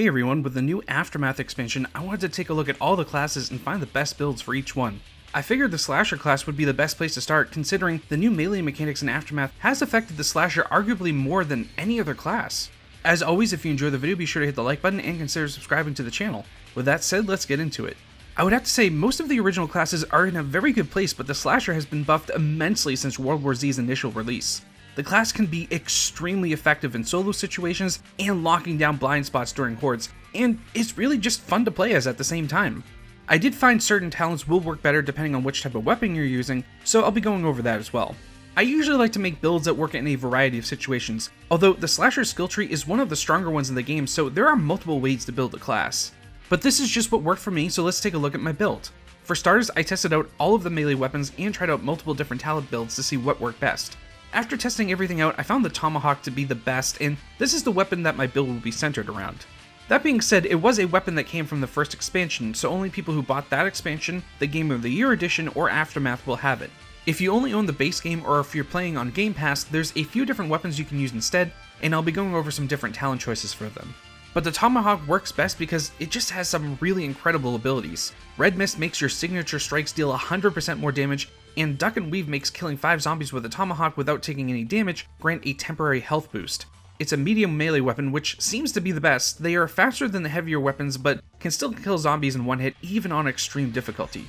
Hey everyone, with the new Aftermath expansion, I wanted to take a look at all the classes and find the best builds for each one. I figured the Slasher class would be the best place to start, considering the new melee mechanics in Aftermath has affected the Slasher arguably more than any other class. As always, if you enjoyed the video, be sure to hit the like button and consider subscribing to the channel. With that said, let's get into it. I would have to say most of the original classes are in a very good place, but the Slasher has been buffed immensely since World War Z's initial release. The class can be extremely effective in solo situations and locking down blind spots during hordes, and it's really just fun to play as at the same time. I did find certain talents will work better depending on which type of weapon you're using, so I'll be going over that as well. I usually like to make builds that work in a variety of situations, although the Slasher skill tree is one of the stronger ones in the game, so there are multiple ways to build a class. But this is just what worked for me, so let's take a look at my build. For starters, I tested out all of the melee weapons and tried out multiple different talent builds to see what worked best. After testing everything out, I found the Tomahawk to be the best, and this is the weapon that my build will be centered around. That being said, it was a weapon that came from the first expansion, so only people who bought that expansion, the Game of the Year edition, or Aftermath will have it. If you only own the base game, or if you're playing on Game Pass, there's a few different weapons you can use instead, and I'll be going over some different talent choices for them. But the Tomahawk works best because it just has some really incredible abilities. Red Mist makes your signature strikes deal 100% more damage, and Duck and Weave makes killing 5 zombies with a Tomahawk without taking any damage grant a temporary health boost. It's a medium melee weapon, which seems to be the best. They are faster than the heavier weapons, but can still kill zombies in one hit even on extreme difficulty.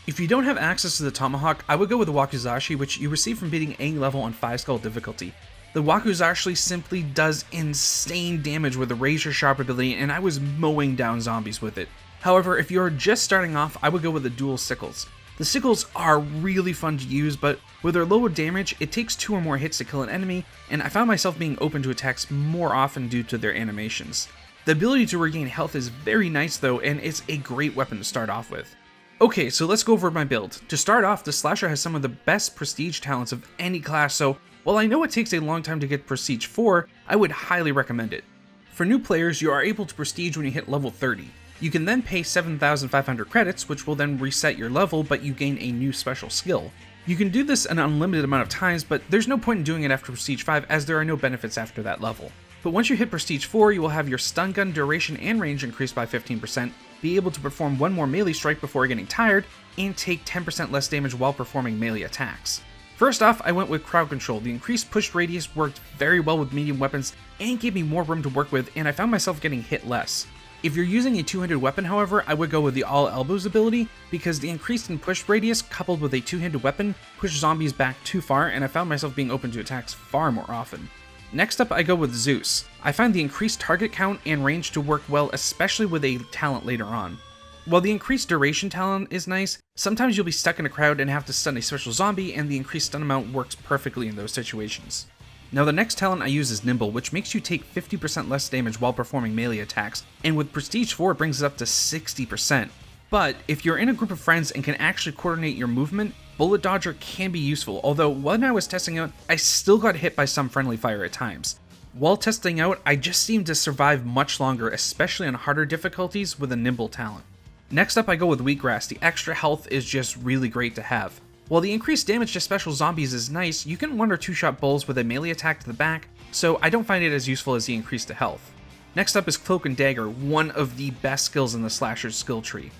If you don't have access to the Tomahawk, I would go with the Wakazashi, which you receive from beating any level on 5 skull difficulty. The Wakazashi simply does insane damage with a razor sharp ability, and I was mowing down zombies with it. However, if you're just starting off, I would go with the dual Sickles. The Sickles are really fun to use, but with their lower damage, it takes 2 or more hits to kill an enemy, and I found myself being open to attacks more often due to their animations. The ability to regain health is very nice though, and it's a great weapon to start off with. Okay, so let's go over my build. To start off, the Slasher has some of the best prestige talents of any class, so while I know it takes a long time to get Prestige 4, I would highly recommend it. For new players, you are able to Prestige when you hit level 30. You can then pay 7,500 credits, which will then reset your level, but you gain a new special skill. You can do this an unlimited amount of times, but there's no point in doing it after Prestige 5 as there are no benefits after that level. But once you hit Prestige 4, you will have your stun gun duration and range increased by 15%, be able to perform 1 more melee strike before getting tired, and take 10% less damage while performing melee attacks. First off, I went with crowd control. The increased push radius worked very well with medium weapons and gave me more room to work with, and I found myself getting hit less. If you're using a two-handed weapon, however, I would go with the All Elbows ability, because the increase in push radius coupled with a two-handed weapon pushed zombies back too far, and I found myself being open to attacks far more often. Next up, I go with Zeus. I find the increased target count and range to work well, especially with a talent later on. While the increased duration talent is nice, sometimes you'll be stuck in a crowd and have to stun a special zombie, and the increased stun amount works perfectly in those situations. Now the next talent I use is Nimble, which makes you take 50% less damage while performing melee attacks, and with Prestige 4 it brings it up to 60%. But if you're in a group of friends and can actually coordinate your movement, Bullet Dodger can be useful, although when I was testing out, I still got hit by some friendly fire at times. While testing out, I just seemed to survive much longer, especially on harder difficulties with a Nimble talent. Next up I go with Wheatgrass. The extra health is just really great to have. While the increased damage to special zombies is nice, you can 1 or 2 shot bulls with a melee attack to the back, so I don't find it as useful as the increase to health. Next up is Cloak and Dagger, one of the best skills in the Slasher's skill tree.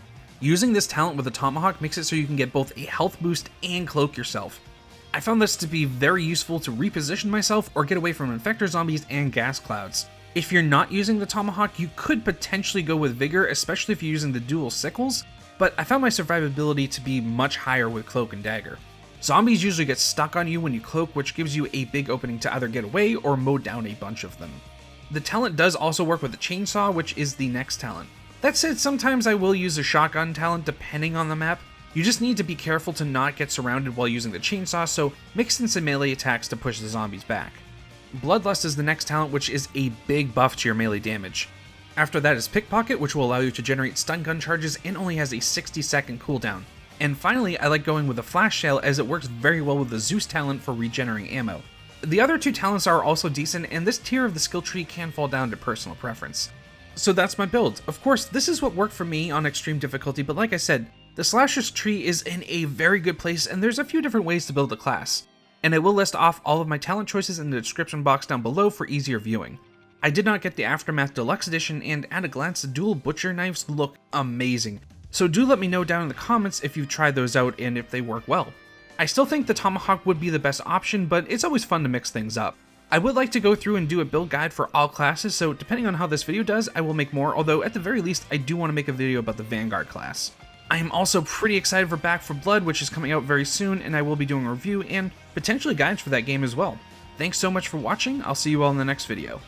Using this talent with a Tomahawk makes it so you can get both a health boost and cloak yourself. I found this to be very useful to reposition myself or get away from infector zombies and gas clouds. If you're not using the Tomahawk, you could potentially go with Vigor, especially if you're using the dual Sickles, but I found my survivability to be much higher with Cloak and Dagger. Zombies usually get stuck on you when you cloak, which gives you a big opening to either get away or mow down a bunch of them. The talent does also work with the Chainsaw, which is the next talent. That said, sometimes I will use a shotgun talent depending on the map. You just need to be careful to not get surrounded while using the Chainsaw, so mix in some melee attacks to push the zombies back. Bloodlust is the next talent, which is a big buff to your melee damage. After that is Pickpocket, which will allow you to generate stun gun charges and only has a 60-second cooldown. And finally, I like going with the Flash Shell as it works very well with the Zeus talent for regenerating ammo. The other 2 talents are also decent, and this tier of the skill tree can fall down to personal preference. So that's my build. Of course, this is what worked for me on extreme difficulty, but like I said, the Slasher's tree is in a very good place, and there's a few different ways to build a class. And I will list off all of my talent choices in the description box down below for easier viewing. I did not get the Aftermath Deluxe Edition, and at a glance the dual butcher knives look amazing. So do let me know down in the comments if you've tried those out and if they work well. I still think the Tomahawk would be the best option, but it's always fun to mix things up. I would like to go through and do a build guide for all classes, so depending on how this video does, I will make more, although at the very least, I do want to make a video about the Vanguard class. I am also pretty excited for Back 4 Blood, which is coming out very soon, and I will be doing a review and potentially guides for that game as well. Thanks so much for watching, I'll see you all in the next video.